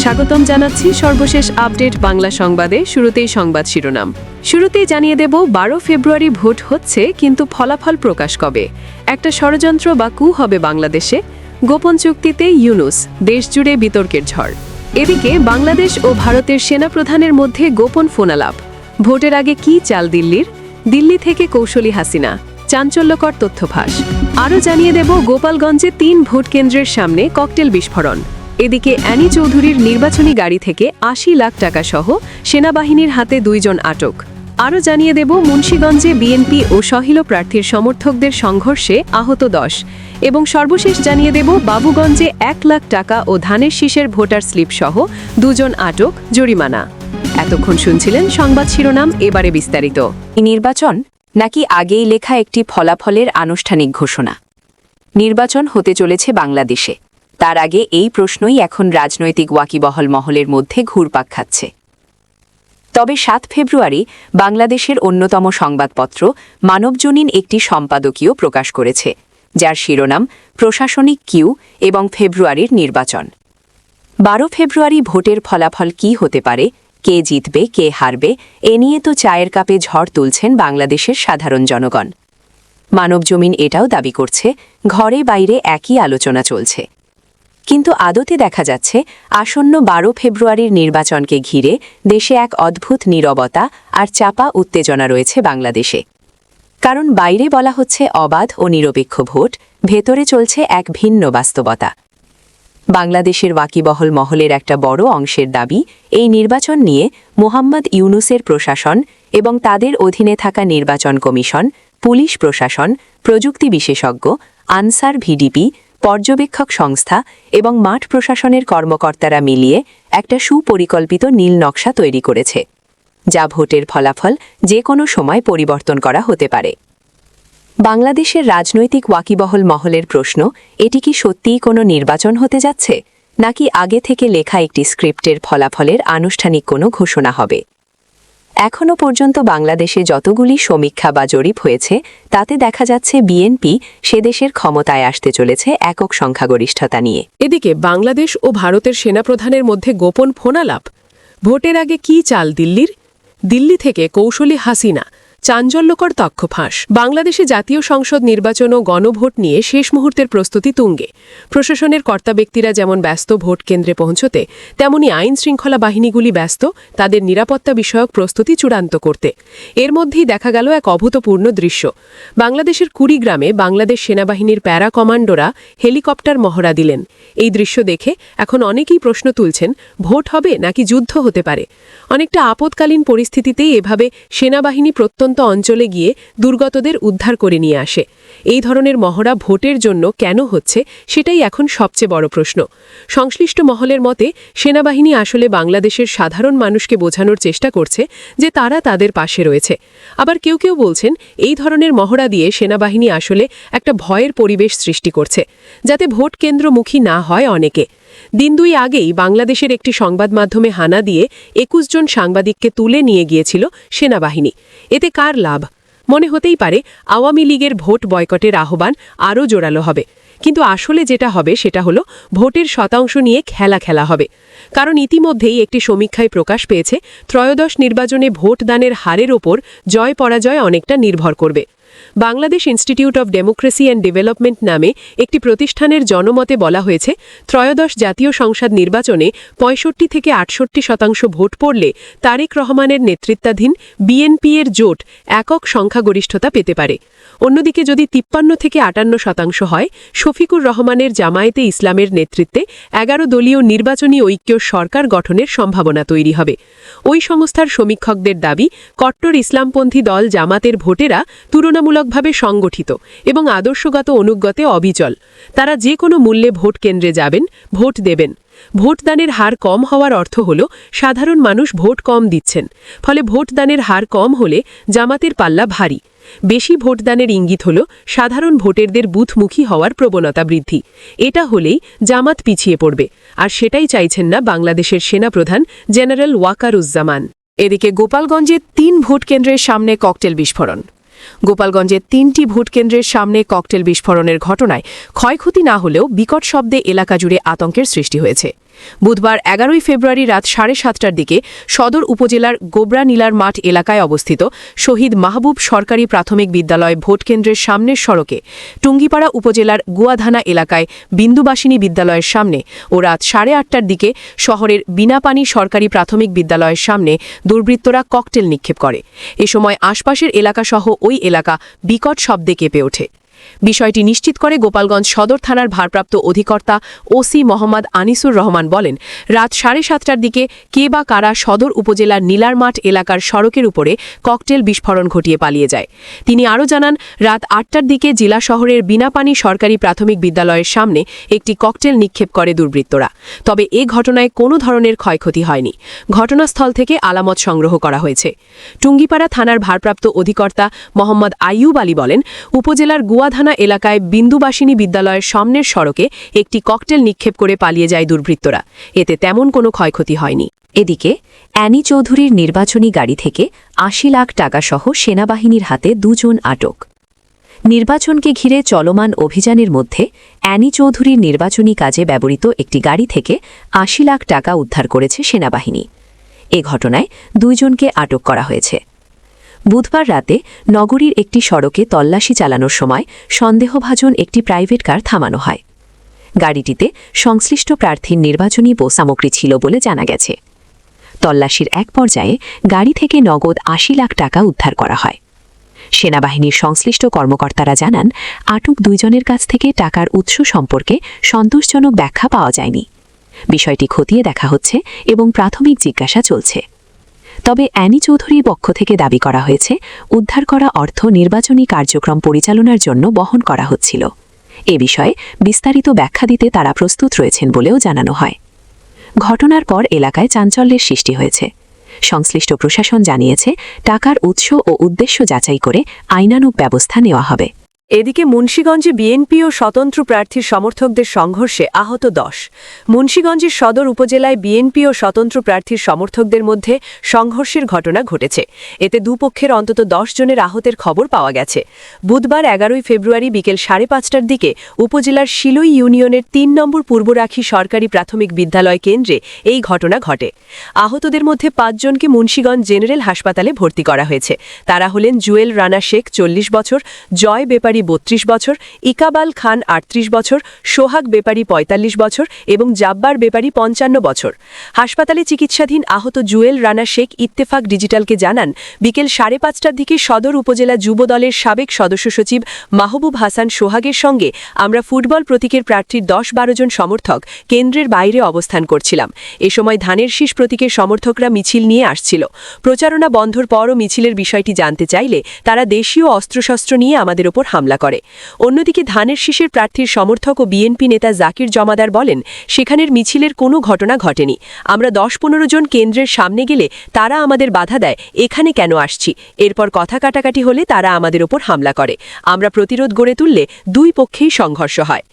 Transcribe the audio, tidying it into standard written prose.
স্বাগতম জানাচ্ছি সর্বশেষ আপডেট বাংলা সংবাদে। শুরুতেই সংবাদ শিরোনাম। শুরুতেই জানিয়ে দেব 12 ফেব্রুয়ারি ভোট হচ্ছে, কিন্তু ফলাফল প্রকাশ কবে? একটা ষড়যন্ত্র বা কু হবে বাংলাদেশে? গোপন চুক্তিতে ইউনূস, দেশজুড়ে বিতর্কের ঝড়। এদিকে বাংলাদেশ ও ভারতের সেনাপ্রধানের মধ্যে গোপন ফোনালাপ। ভোটের আগে কি চাল দিল্লির? দিল্লি থেকে কৌশলী হাসিনা, চাঞ্চল্যকর তথ্যভাস। আরও জানিয়ে দেব গোপালগঞ্জে 3 ভোট কেন্দ্রের সামনে ককটেল বিস্ফোরণ। এদিকে অ্যানি চৌধুরীর নির্বাচনী গাড়ি থেকে ৮০ লাখ টাকা সহ সেনাবাহিনীর হাতে 2 জন আটক। আরও জানিয়ে দেব মুন্সিগঞ্জে বিএনপি ও সহিল প্রার্থীর সমর্থকদের সংঘর্ষে আহত 10। এবং সর্বশেষ জানিয়ে দেব বাবুগঞ্জে 1 লাখ টাকা ও ধানের শীষের ভোটার স্লিপ সহ 2 জন আটক, জরিমানা। এতক্ষণ শুনছিলেন সংবাদ শিরোনাম, এবারে বিস্তারিত। নির্বাচন নাকি আগেই লেখা একটি ফলাফলের আনুষ্ঠানিক ঘোষণা? নির্বাচন হতে চলেছে বাংলাদেশে। তার আগে এই প্রশ্নই এখন রাজনৈতিক ওয়াকিবহল মহলের মধ্যে ঘুরপাক খাচ্ছে। তবে 7 ফেব্রুয়ারি বাংলাদেশের অন্যতম সংবাদপত্র মানবজনীন একটি সম্পাদকীয় প্রকাশ করেছে, যার শিরোনাম প্রশাসনিক কিউ এবং ফেব্রুয়ারির নির্বাচন। 12 ফেব্রুয়ারি ভোটের ফলাফল কি হতে পারে, কে জিতবে কে হারবে, এ নিয়ে তো চায়ের কাপে ঝড় তুলছেন বাংলাদেশের সাধারণ জনগণ। মানবজমিন এটাও দাবি করছে, ঘরে বাইরে একই আলোচনা চলছে। কিন্তু আদতে দেখা যাচ্ছে আসন্ন 12 ফেব্রুয়ারির নির্বাচনকে ঘিরে দেশে এক অদ্ভুত নীরবতা আর চাপা উত্তেজনা রয়েছে বাংলাদেশে। কারণ বাইরে বলা হচ্ছে অবাধ ও নিরপেক্ষ ভোট, ভেতরে চলছে এক ভিন্ন বাস্তবতা। বাংলাদেশের ওয়াকিবহল মহলের একটা বড় অংশের দাবি, এই নির্বাচন নিয়ে মোহাম্মদ ইউনূসের প্রশাসন এবং তাদের অধীনে থাকা নির্বাচন কমিশন, পুলিশ প্রশাসন, প্রযুক্তি বিশেষজ্ঞ, আনসার ভিডিপি, পর্যবেক্ষক সংস্থা এবং মাঠ প্রশাসনের কর্মকর্তারা মিলিয়ে একটা সুপরিকল্পিত নীল নকশা তৈরি করেছে, যা ভোটের ফলাফল যে কোনো সময় পরিবর্তন করা হতে পারে। বাংলাদেশের রাজনৈতিক ওয়াকিবহল মহলের প্রশ্ন, এটি কি সত্যিই কোনো নির্বাচন হতে যাচ্ছে, নাকি আগে থেকে লেখা একটি স্ক্রিপ্টের ফলাফলের আনুষ্ঠানিক কোনো ঘোষণা হবে? এখনও পর্যন্ত বাংলাদেশে যতগুলি সমীক্ষা বা জরিপ হয়েছে, তাতে দেখা যাচ্ছে বিএনপি সে দেশের ক্ষমতায় আসতে চলেছে একক সংখ্যাগরিষ্ঠতা নিয়ে। এদিকে বাংলাদেশ ও ভারতের সেনাপ্রধানের মধ্যে গোপন ফোনালাপ। ভোটের আগে কি চাল দিল্লির? দিল্লি থেকে কৌশলী হাসিনা, চাঞ্চল্যকর তথ্য ফাঁস। বাংলাদেশে জাতীয় সংসদ নির্বাচন ও গণভোট নিয়ে শেষ মুহূর্তের প্রস্তুতি তুঙ্গে। প্রশাসনের কর্তা ব্যক্তিরা যেমন ব্যস্ত ভোট কেন্দ্রে পৌঁছতে, তেমনি আইন শৃঙ্খলা বাহিনীগুলি ব্যস্ত তাদের নিরাপত্তা বিষয়ক প্রস্তুতি চূড়ান্ত করতে। এর মধ্যেই দেখা গেল এক অভূতপূর্ণ দৃশ্য। বাংলাদেশের কুড়িগ্রামে বাংলাদেশ সেনাবাহিনীর প্যারা কমান্ডোরা হেলিকপ্টার মহড়া দিলেন। এই দৃশ্য দেখে এখন অনেকেই প্রশ্ন তুলছেন, ভোট হবে নাকি যুদ্ধ হতে পারে? অনেকটা আপৎকালীন পরিস্থিতিতেই এভাবে সেনাবাহিনী প্রত্যন্ত অঞ্চলে গিয়ে দুর্গতদের উদ্ধার করে নিয়ে আসে। এই ধরনের মহড়া ভোটের জন্য কেন হচ্ছে, সেটাই এখন সবচেয়ে বড় প্রশ্ন। সংশ্লিষ্ট মহলের মতে সেনাবাহিনী আসলে বাংলাদেশের সাধারণ মানুষকে বোঝানোর চেষ্টা করছে যে তারা তাদের পাশে রয়েছে। আবার কেউ কেউ বলছেন এই ধরনের মহড়া দিয়ে সেনাবাহিনী আসলে একটা ভয়ের পরিবেশ সৃষ্টি করছে, যাতে ভোট কেন্দ্রমুখী না হয় অনেকে। দিন 2 আগেই বাংলাদেশের একটি সংবাদ মাধ্যমে হানা দিয়ে 21 জন সাংবাদিককে তুলে নিয়ে গিয়েছিল সেনাবাহিনী। এতে কার লাভ? মনে হতেই পারে আওয়ামী লীগের ভোট বয়কটের আহ্বান আরও জোরালো হবে। কিন্তু আসলে যেটা হবে সেটা হলো ভোটের শতাংশ নিয়ে খেলা হবে। কারণ ইতিমধ্যেই একটি সমীক্ষায় প্রকাশ পেয়েছে, ত্রয়োদশ নির্বাচনে ভোটদানের হারের ওপর জয় পরাজয় অনেকটা নির্ভর করবে। Bangladesh institute of democracy and development নামে একটি প্রতিষ্ঠানের জনমতে বলা হয়েছে, ত্রয়োদশ জাতীয় সংসদ নির্বাচনে 65 থেকে 68% ভোট পড়লে তারেক রহমানের নেতৃত্বাধীন বিএনপি এর জোট একক সংখ্যাগরিষ্ঠতা পেতে পারে। অন্যদিকে যদি 53 থেকে 58% হয়, শফিকুর রহমানের জামায়াতে ইসলামের নেতৃত্বে 11 দলীয় নির্বাচনী ঐক্য সরকার গঠনের সম্ভাবনা তৈরি হবে। ওই সংস্থার সমীক্ষকদের দাবি, কট্টর ইসলামপন্থী দল জামাতের ভোটেরা তুলনামূলকভাবে সংগঠিত এবং আদর্শগত অনুগতে অবিচল। তারা যে কোনো মূল্যে ভোট কেন্দ্রে যাবেন, ভোট দেবেন। ভোটদানের হার কম হওয়ার অর্থ হল সাধারণ মানুষ ভোট কম দিচ্ছেন। ফলে ভোটদানের হার কম হলে জামাতের পাল্লা ভারী। বেশি ভোটদানের ইঙ্গিত হল সাধারণ ভোটারদের বুথমুখী হওয়ার প্রবণতা বৃদ্ধি। এটা হলেই জামাত পিছিয়ে পড়বে, আর সেটাই চাইছেন না বাংলাদেশের সেনাপ্রধান জেনারেল ওয়াকারুজ্জামান। এদিকে গোপালগঞ্জে 3 ভোট কেন্দ্রের সামনে ককটেল বিস্ফোরণ। গোপালগঞ্জের 3টি ভোট কেন্দ্রের সামনে ককটেল বিস্ফোরণের ঘটনায় ক্ষয়ক্ষতি না হলেও বিকট শব্দে এলাকা জুড়ে আতঙ্কের সৃষ্টি হয়েছে। বুধবার 11 ফেব্রুয়ারি রাত 7:30টার দিকে সদর উপজেলার গোবরা নীলার মাঠ এলাকায় অবস্থিত শহীদ মাহবুব সরকারি প্রাথমিক বিদ্যালয় ভোটকেন্দ্রের সামনের সড়কে টুঙ্গিপাড়া উপজেলার গুয়াধানা এলাকায় বিন্দুবাসিনী বিদ্যালয়ের সামনে ও রাত 8:30টার দিকে শহরের বিনাপানি সরকারি প্রাথমিক বিদ্যালয়ের সামনে দুর্বৃত্তরা ককটেল নিক্ষেপ করে। এ সময় আশপাশের এলাকাসহ ওই এলাকা বিকট শব্দে কেঁপে ওঠে। বিষয়টি নিশ্চিত করে গোপালগঞ্জ সদর থানার ভারপ্রাপ্ত অধিকর্তা ওসি মোহাম্মদ আনিসুর রহমান বলেন, রাত 7:30টার দিকে কে বা কারা সদর উপজেলার নীলার মাঠ এলাকার সড়কের উপরে ককটেল বিস্ফোরণ ঘটিয়ে পালিয়ে যায়। তিনি আরও জানান, রাত 8টার দিকে জেলা শহরের বিনাপানি সরকারি প্রাথমিক বিদ্যালয়ের সামনে একটি ককটেল নিক্ষেপ করে দুর্বৃত্তরা। তবে এ ঘটনায় কোনো ধরনের ক্ষয়ক্ষতি হয়নি। ঘটনাস্থল থেকে আলামত সংগ্রহ করা হয়েছে। টুঙ্গিপাড়া থানার ভারপ্রাপ্ত অধিকর্তা মোহাম্মদ আইয়ুব আলী বলেন, উপজেলার গুয়াধানা এলাকায় বিন্দুবাসিনী বিদ্যালয়ের সামনের সড়কে একটি ককটেল নিক্ষেপ করে পালিয়ে যায় দুর্বৃত্তরা। এতে তেমন কোনো ক্ষয়ক্ষতি হয়নি। এদিকে অ্যানি চৌধুরীর নির্বাচনী গাড়ি থেকে ৮০ লাখ টাকাসহ সেনাবাহিনীর হাতে 2 জন আটক। নির্বাচনকে ঘিরে চলমান অভিযানের মধ্যে অ্যানি চৌধুরীর নির্বাচনী কাজে ব্যবহৃত একটি গাড়ি থেকে ৮০ লাখ টাকা উদ্ধার করেছে সেনাবাহিনী। এ ঘটনায় 2 জনকে আটক করা হয়েছে। বুধবার রাতে নগরীর একটি সড়কে তল্লাশি চালানোর সময় সন্দেহভাজন একটি প্রাইভেট কার থামানো হয়। গাড়িটিতে সংশ্লিষ্ট প্রার্থীর নির্বাচনী সামগ্রী ছিল বলে জানা গেছে। তল্লাশির এক পর্যায়ে গাড়ি থেকে নগদ ৮০ লাখ টাকা উদ্ধার করা হয়। সেনাবাহিনীর সংশ্লিষ্ট কর্মকর্তারা জানান, আটক 2 জনের কাছ থেকে টাকার উৎস সম্পর্কে সন্তোষজনক ব্যাখ্যা পাওয়া যায়নি। বিষয়টি খতিয়ে দেখা হচ্ছে এবং প্রাথমিক জিজ্ঞাসা চলছে। তবে অ্যানি চৌধুরীর পক্ষ থেকে দাবি করা হয়েছে, উদ্ধার করা অর্থ নির্বাচনী কার্যক্রম পরিচালনার জন্য বহন করা হচ্ছিল। এ বিষয়ে বিস্তারিত ব্যাখ্যা দিতে তারা প্রস্তুত রয়েছেন বলেও জানানো হয়। ঘটনার পর এলাকায় চাঞ্চল্যের সৃষ্টি হয়েছে। সংশ্লিষ্ট প্রশাসন জানিয়েছে, টাকার উৎস ও উদ্দেশ্য যাচাই করে আইনানুগ ব্যবস্থা নেওয়া হবে। এদিকে মুন্সিগঞ্জে বিএনপি ও স্বতন্ত্র প্রার্থীর সমর্থকদের সংঘর্ষে আহত 10। মুন্সিগঞ্জের সদর উপজেলায় বিএনপি ও স্বতন্ত্র প্রার্থীর সমর্থকদের মধ্যে সংঘর্ষের ঘটনা ঘটেছে। এতে দুপক্ষের অন্তত 10 জনের আহতের খবর পাওয়া গেছে। বুধবার 11 ফেব্রুয়ারি বিকেল 5:30টার দিকে উপজেলার শিলই ইউনিয়নের 3 নম্বর পূর্বরাখি সরকারি প্রাথমিক বিদ্যালয় কেন্দ্রে এই ঘটনা ঘটে। আহতদের মধ্যে 5 জনকে মুন্সিগঞ্জ জেনারেল হাসপাতালে ভর্তি করা হয়েছে। তারা হলেন জুয়েল রানা শেখ 40 বছর, জয় বেপারি 32 বছর, ইকাবাল খান 38 বছর, সোহাগ বেপারি 45 বছর এবং জাব্বার বেপারি 55 বছর। হাসপাতালে চিকিৎসাধীন আহত জুয়েল রানা শেখ ইত্তেফাক ডিজিটালকে জানান, বিকেল 5:30টার দিকে সদর উপজেলা যুব দলের সাবেক সদস্য সচিব মাহবুব হাসান সোহাগের সঙ্গে আমরা ফুটবল প্রতীকের প্রার্থীর 10-12 জন সমর্থক কেন্দ্রের বাইরে অবস্থান করছিলাম। এ সময় ধানের শীষ প্রতীকের সমর্থকরা মিছিল নিয়ে আসছিল। প্রচারণা বন্ধর পরও মিছিলের বিষয়টি জানতে চাইলে তারা দেশীয় অস্ত্রশস্ত্র নিয়ে আমাদের ওপর হামলা করে। অন্যদিকে ধানের শীষের প্রার্থীর সমর্থক ও বিএনপি নেতা জাকির জমাদার বলেন, সেখানের মিছিলের কোনো ঘটনা ঘটেনি। আমরা 10-15 জন কেন্দ্রের সামনে গেলে তারা আমাদের বাধা দেয়, এখানে কেন আসছি। এরপর কথা কাটাকাটি হলে তারা আমাদের ওপর হামলা করে। আমরা প্রতিরোধ গড়ে তুললে 2 পক্ষেই সংঘর্ষ হয়।